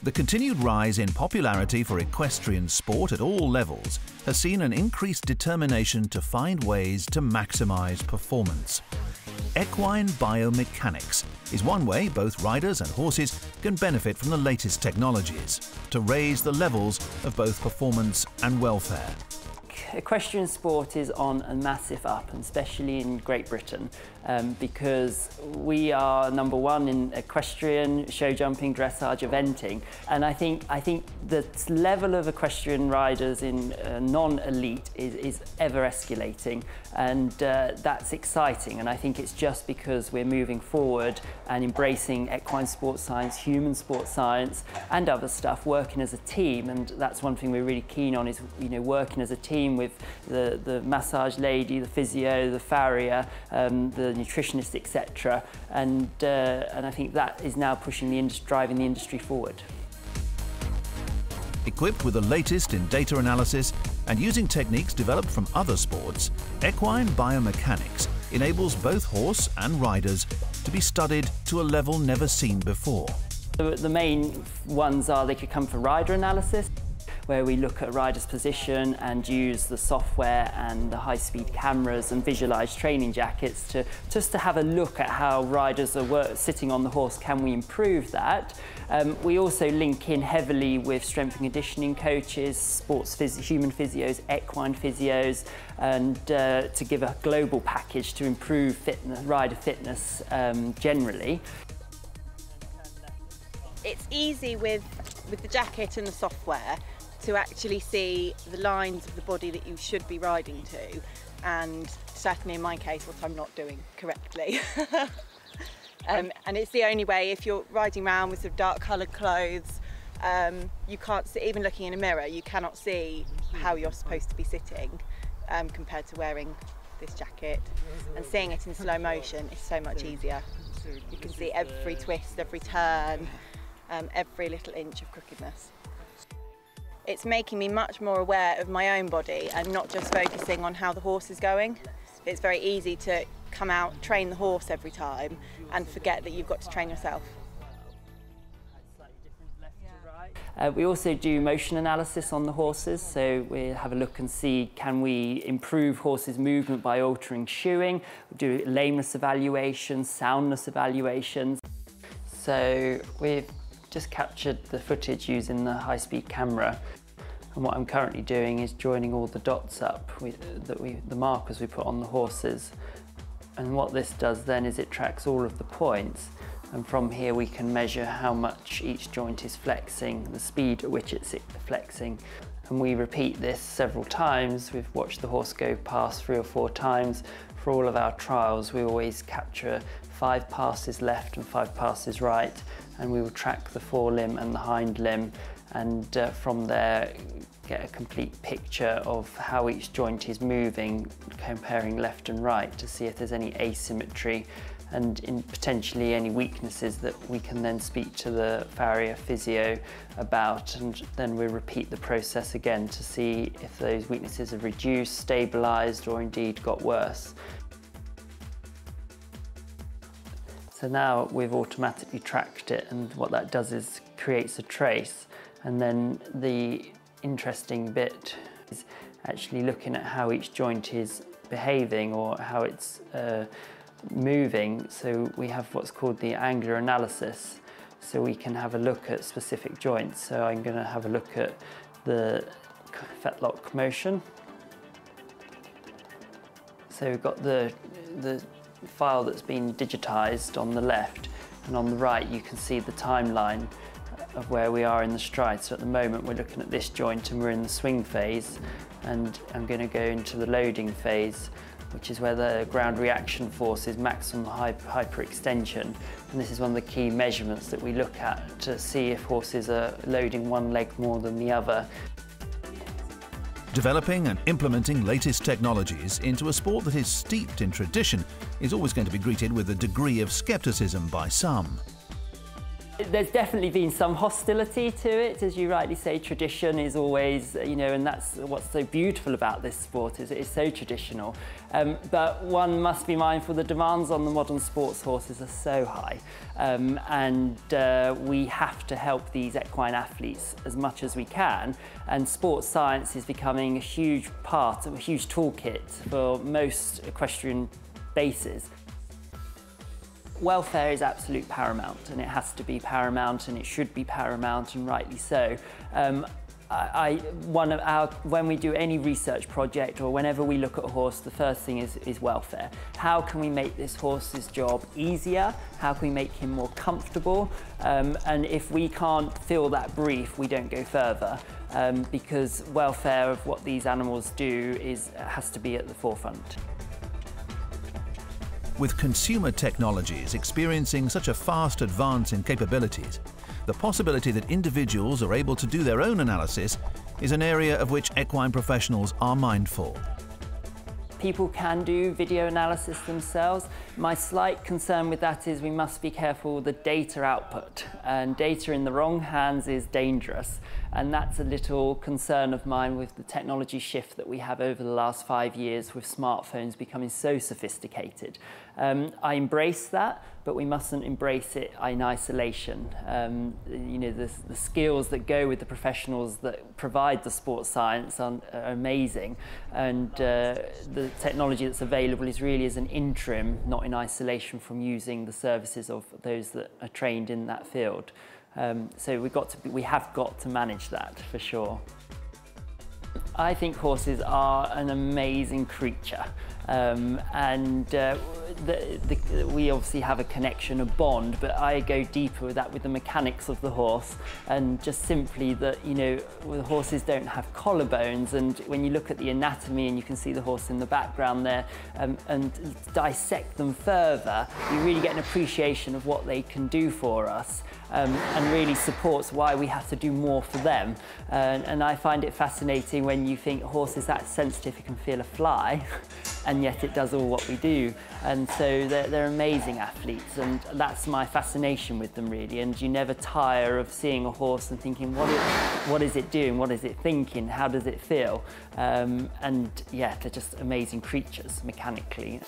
The continued rise in popularity for equestrian sport at all levels has seen an increased determination to find ways to maximise performance. Equine Biomechanics is one way both riders and horses can benefit from the latest technologies to raise the levels of both performance and welfare. Equestrian sport is on a massive up, and especially in Great Britain, because we are #1 in equestrian, show jumping, dressage, eventing, and I think the level of equestrian riders in non-elite is ever escalating, and that's exciting. And I think it's just because we're moving forward and embracing equine sports science, human sports science, and other stuff, working as a team. And that's one thing we're really keen on, is working as a team with the massage lady, the physio, the farrier, the nutritionist, etc. And I think that is now pushing the industry, driving the industry forward. Equipped with the latest in data analysis and using techniques developed from other sports, Equine Biomechanics enables both horse and riders to be studied to a level never seen before. The main ones are they could come for rider analysis, where we look at a rider's position and use the software and the high-speed cameras and visualise training jackets to just to have a look at how riders are sitting on the horse. Can we improve that? We also link in heavily with strength and conditioning coaches, human physios, equine physios, and to give a global package to improve rider fitness generally. It's easy with the jacket and the software to actually see the lines of the body that you should be riding to, and certainly in my case what I'm not doing correctly. And it's the only way. If you're riding around with sort of dark coloured clothes, you can't see, even looking in a mirror, you cannot see how you're supposed to be sitting compared to wearing this jacket. And seeing it in slow motion is so much easier. You can see every twist, every turn, every little inch of crookedness. It's making me much more aware of my own body and not just focusing on how the horse is going. It's very easy to come out, train the horse every time and forget that you've got to train yourself. We also do motion analysis on the horses, so we have a look and see, can we improve horses' movement by altering shoeing, we do lameness evaluations, soundness evaluations. So we've just captured the footage using the high-speed camera, and what I'm currently doing is joining all the dots up the markers we put on the horses. And what this does then is it tracks all of the points, and from here we can measure how much each joint is flexing, the speed at which it's flexing. And we repeat this several times. We've watched the horse go past 3 or 4 times. For all of our trials, we always capture 5 passes left and 5 passes right, and we will track the forelimb and the hind limb, and from there get a complete picture of how each joint is moving, comparing left and right to see if there's any asymmetry and potentially any weaknesses that we can then speak to the farrier physio about, and then we repeat the process again to see if those weaknesses have reduced, stabilised, or indeed got worse. So now we've automatically tracked it, and what that does is creates a trace, and then the interesting bit is actually looking at how each joint is behaving or how it's moving. So we have what's called the angular analysis, so we can have a look at specific joints. So I'm going to have a look at the Fetlock Motion. So we've got the file that's been digitized on the left, and on the right you can see the timeline of where we are in the stride. So at the moment we're looking at this joint and we're in the swing phase, and I'm going to go into the loading phase, which is where the ground reaction force is maximum hyperextension. And this is one of the key measurements that we look at to see if horses are loading one leg more than the other. Developing and implementing latest technologies into a sport that is steeped in tradition is always going to be greeted with a degree of scepticism by some. There's definitely been some hostility to it, as you rightly say. Tradition is always, you know, and that's what's so beautiful about this sport, is it is so traditional. But one must be mindful the demands on the modern sports horses are so high, and we have to help these equine athletes as much as we can, and sports science is becoming a huge part of a huge toolkit for most equestrian bases. Welfare is absolute paramount, and it has to be paramount, and it should be paramount, and rightly so. When we do any research project or whenever we look at a horse, the first thing is welfare. How can we make this horse's job easier? How can we make him more comfortable? And if we can't fill that brief, we don't go further, because welfare of what these animals do has to be at the forefront. With consumer technologies experiencing such a fast advance in capabilities, the possibility that individuals are able to do their own analysis is an area of which equine professionals are mindful. People can do video analysis themselves. My slight concern with that is we must be careful with the data output, and data in the wrong hands is dangerous, and that's a little concern of mine with the technology shift that we have over the last 5 years with smartphones becoming so sophisticated. I embrace that, but we mustn't embrace it in isolation. You know, the skills that go with the professionals that provide the sports science are amazing, and the technology that's available is really as an interim, not in isolation from using the services of those that are trained in that field. So we have got to manage that for sure. I think horses are an amazing creature, and we obviously have a connection, a bond, but I go deeper with that, with the mechanics of the horse, and just simply that, you know, the horses don't have collarbones, and when you look at the anatomy and you can see the horse in the background there, and dissect them further, you really get an appreciation of what they can do for us, and really supports why we have to do more for them. And I find it fascinating when you think a horse is that sensitive, it can feel a fly, and yet it does all what we do. And so they're amazing athletes, and that's my fascination with them really. And you never tire of seeing a horse and thinking, what is it doing? What is it thinking? How does it feel? And yeah, they're just amazing creatures mechanically.